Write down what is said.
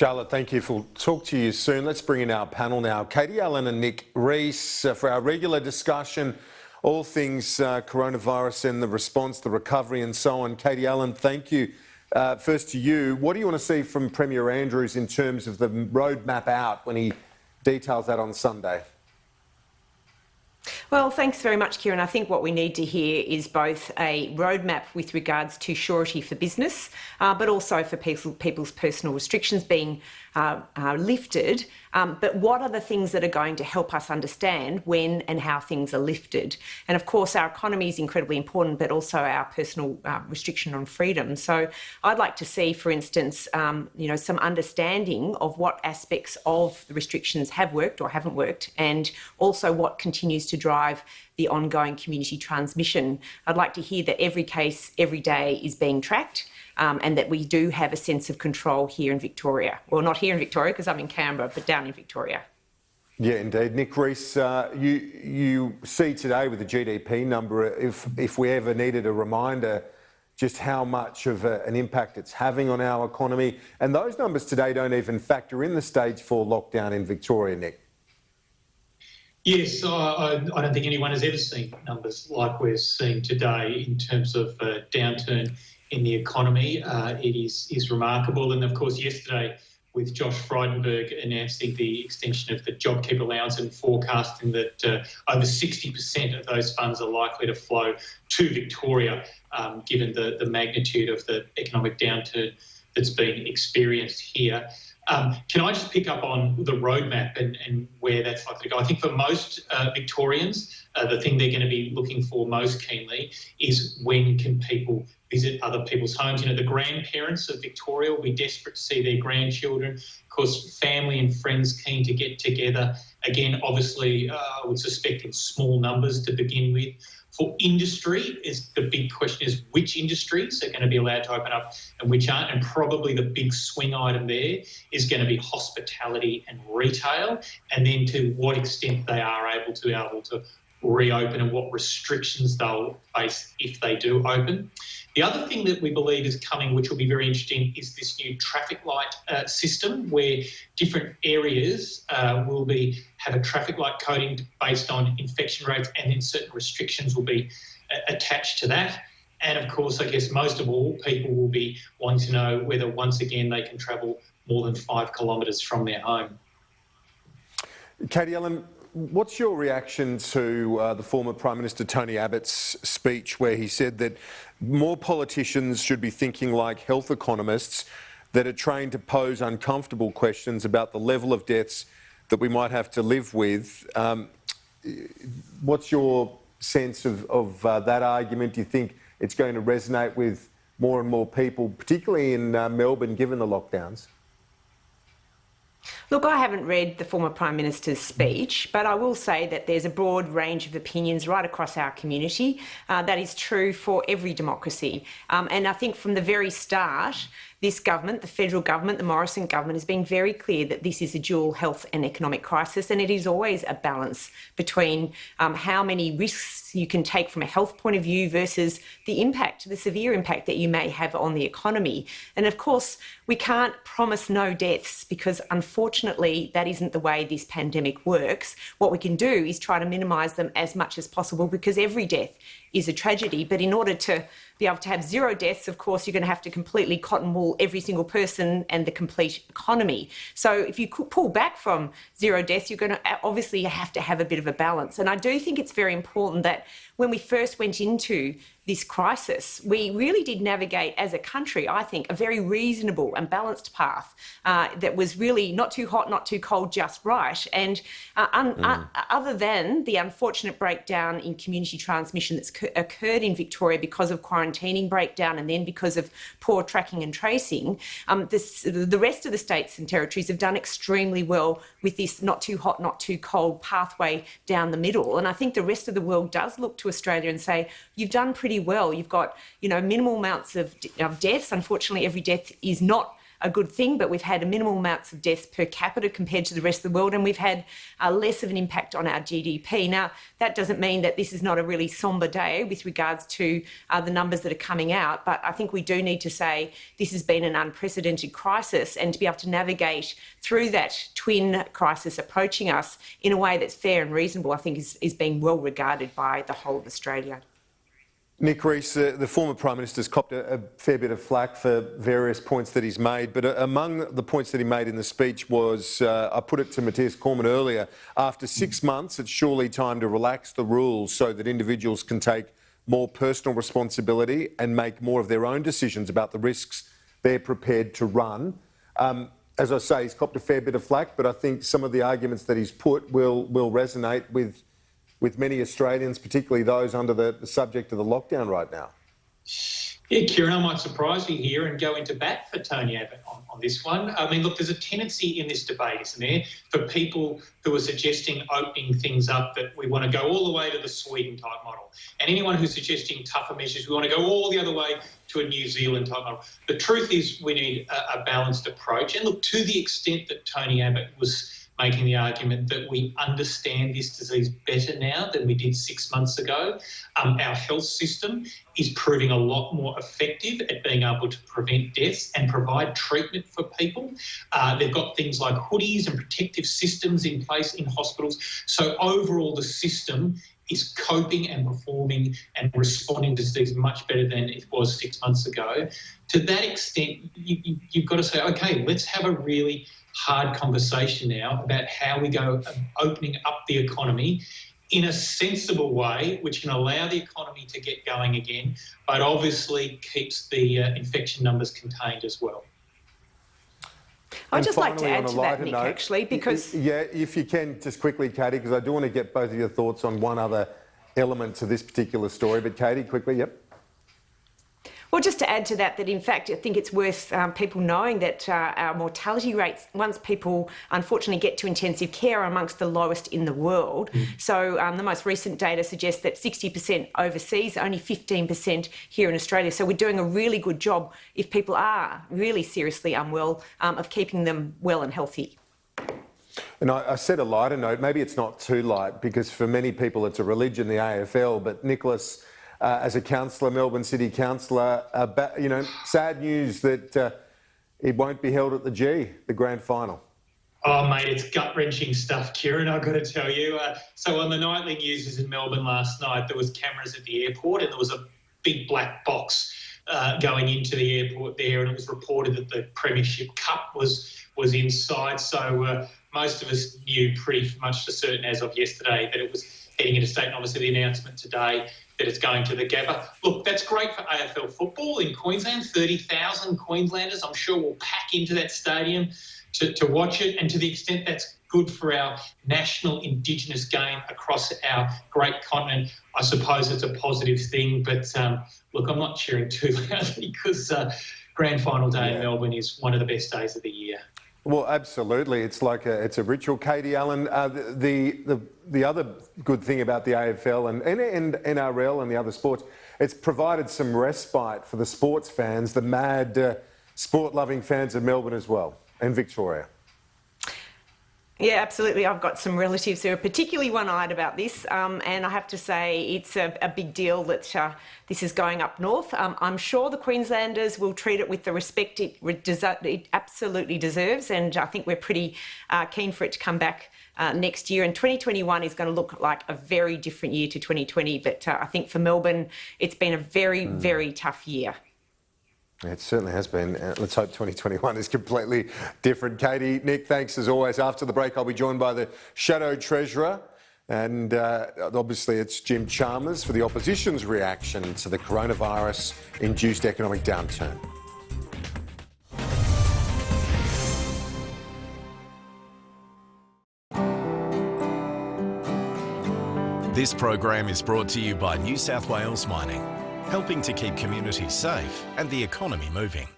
Charlotte, thank you. We'll talk to you soon. Let's bring in our panel now. Katie Allen and Nick Rees for our regular discussion, all things coronavirus and the response, the recovery and so on. Katie Allen, thank you. First to you, what do you want to see from Premier Andrews in terms of the roadmap out when he details that on Sunday? Well, thanks very much, Kieran. I think what we need to hear is both a roadmap with regards to surety for business, but also for people's personal restrictions being lifted. But what are the things that are going to help us understand when and how things are lifted? And of course, our economy is incredibly important, but also our personal restriction on freedom. So I'd like to see, for instance, some understanding of what aspects of the restrictions have worked or haven't worked, and also what continues to drive the ongoing community transmission. I'd like to hear that every case, every day is being tracked, and that we do have a sense of control here in Victoria. Well, not here in Victoria because I'm in Canberra, but down in Victoria. Yeah, indeed. Nick Rees, you see today with the GDP number, if we ever needed a reminder just how much of an impact it's having on our economy. And those numbers today don't even factor in the stage 4 lockdown in Victoria, Nick. Yes, I don't think anyone has ever seen numbers like we're seeing today in terms of downturn in the economy. It is remarkable. And of course, yesterday with Josh Frydenberg announcing the extension of the JobKeeper allowance and forecasting that over 60% of those funds are likely to flow to Victoria, given the magnitude of the economic downturn that's been experienced here. Can I just pick up on the roadmap and where that's likely to go? I think for most Victorians, the thing they're going to be looking for most keenly is when can people visit other people's homes. The grandparents of Victoria will be desperate to see their grandchildren. Of course, family and friends keen to get together. Again, obviously, I would suspect in small numbers to begin with. For industry, the big question is which industries are going to be allowed to open up and which aren't. And probably the big swing item there is going to be hospitality and retail, and then to what extent they are able to reopen and what restrictions they'll face if they do open. The other thing that we believe is coming, which will be very interesting, is this new traffic light system where different areas will have a traffic light coding based on infection rates, and then certain restrictions will be attached to that. And of course, I guess most of all, people will be wanting to know whether once again they can travel more than 5 kilometres from their home. Katie Allen, what's your reaction to the former Prime Minister Tony Abbott's speech where he said that more politicians should be thinking like health economists that are trained to pose uncomfortable questions about the level of deaths that we might have to live with? What's your sense of that argument? Do you think it's going to resonate with more and more people, particularly in Melbourne, given the lockdowns? Look, I haven't read the former Prime Minister's speech, but I will say that there's a broad range of opinions right across our community. That is true for every democracy. And I think from the very start, this government, the federal government, the Morrison government, has been very clear that this is a dual health and economic crisis, and it is always a balance between how many risks you can take from a health point of view versus the impact, the severe impact that you may have on the economy. And of course, we can't promise no deaths because unfortunately that isn't the way this pandemic works. What we can do is try to minimise them as much as possible because every death is a tragedy. But in order to be able to have 0 deaths, of course, you're going to have to completely cotton wool every single person and the complete economy. So if you pull back from 0 deaths, you're going to obviously have to have a bit of a balance. And I do think it's very important that when we first went into this crisis, we really did navigate as a country, I think, a very reasonable and balanced path that was really not too hot, not too cold, just right. And other than the unfortunate breakdown in community transmission that's occurred in Victoria because of quarantining breakdown and then because of poor tracking and tracing, the rest of the states and territories have done extremely well with this not too hot, not too cold pathway down the middle. And I think the rest of the world does look to Australia and say, you've done pretty well. You've got, minimal amounts of deaths. Unfortunately, every death is not a good thing, but we've had minimal amounts of deaths per capita compared to the rest of the world, and we've had less of an impact on our GDP. Now, that doesn't mean that this is not a really sombre day with regards to the numbers that are coming out, but I think we do need to say this has been an unprecedented crisis, and to be able to navigate through that twin crisis approaching us in a way that's fair and reasonable, I think is being well regarded by the whole of Australia. Nick Rees, the former Prime Minister's copped a fair bit of flack for various points that he's made, but among the points that he made in the speech was, I put it to Matthias Cormann earlier, after 6 months it's surely time to relax the rules so that individuals can take more personal responsibility and make more of their own decisions about the risks they're prepared to run. As I say, he's copped a fair bit of flack, but I think some of the arguments that he's put will resonate with many Australians, particularly those under the subject of the lockdown right now. Yeah, Kieran, I might surprise you here and go into bat for Tony Abbott on this one. I mean, look, there's a tendency in this debate, isn't there, for people who are suggesting opening things up that we want to go all the way to the Sweden-type model. And anyone who's suggesting tougher measures, we want to go all the other way to a New Zealand-type model. The truth is we need a balanced approach. And look, to the extent that Tony Abbott was making the argument that we understand this disease better now than we did 6 months ago. Our health system is proving a lot more effective at being able to prevent deaths and provide treatment for people. They've got things like hoodies and protective systems in place in hospitals. So overall, the system is coping and performing and responding to disease much better than it was 6 months ago. To that extent, you've got to say, OK, let's have a really hard conversation now about how we go opening up the economy in a sensible way, which can allow the economy to get going again, but obviously keeps the infection numbers contained as well. I'd just like to add to that, Nick, actually, because... Yeah, if you can, just quickly, Katie, because I do want to get both of your thoughts on one other element to this particular story. But Katie, quickly, yep. Well, just to add to that, in fact, I think it's worth people knowing that our mortality rates, once people unfortunately get to intensive care, are amongst the lowest in the world. So the most recent data suggests that 60% overseas, only 15% here in Australia. So we're doing a really good job, if people are really seriously unwell, of keeping them well and healthy. And I said a lighter note, maybe it's not too light, because for many people it's a religion, the AFL, but Nicholas, as a councillor, Melbourne City Councillor, sad news that it won't be held at the grand final. Oh, mate, it's gut-wrenching stuff, Kieran, I've got to tell you. So on the nightly news in Melbourne last night, there was cameras at the airport and there was a big black box going into the airport there, and it was reported that the Premiership Cup was inside. So most of us knew pretty much for certain as of yesterday that it was heading into state, and obviously the announcement today that it's going to the Gabba. Look, that's great for AFL football in Queensland. 30,000 Queenslanders, I'm sure, will pack into that stadium to watch it. And to the extent that's good for our national Indigenous game across our great continent, I suppose it's a positive thing. But look, I'm not cheering too loudly because grand final day in Melbourne is one of the best days of the year. Well, absolutely. It's like it's a ritual. Katie Allen, the other good thing about the AFL and NRL and the other sports, it's provided some respite for the sports fans, the mad sport-loving fans of Melbourne as well, and Victoria. Yeah, absolutely. I've got some relatives who are particularly one-eyed about this, and I have to say it's a big deal that this is going up north. I'm sure the Queenslanders will treat it with the respect it absolutely deserves, and I think we're pretty keen for it to come back next year. And 2021 is going to look like a very different year to 2020, but I think for Melbourne, it's been a very, very tough year. It certainly has been. Let's hope 2021 is completely different. Katie, Nick, thanks as always. After the break, I'll be joined by the Shadow Treasurer, and obviously it's Jim Chalmers for the opposition's reaction to the coronavirus-induced economic downturn. This program is brought to you by New South Wales Mining, helping to keep communities safe and the economy moving.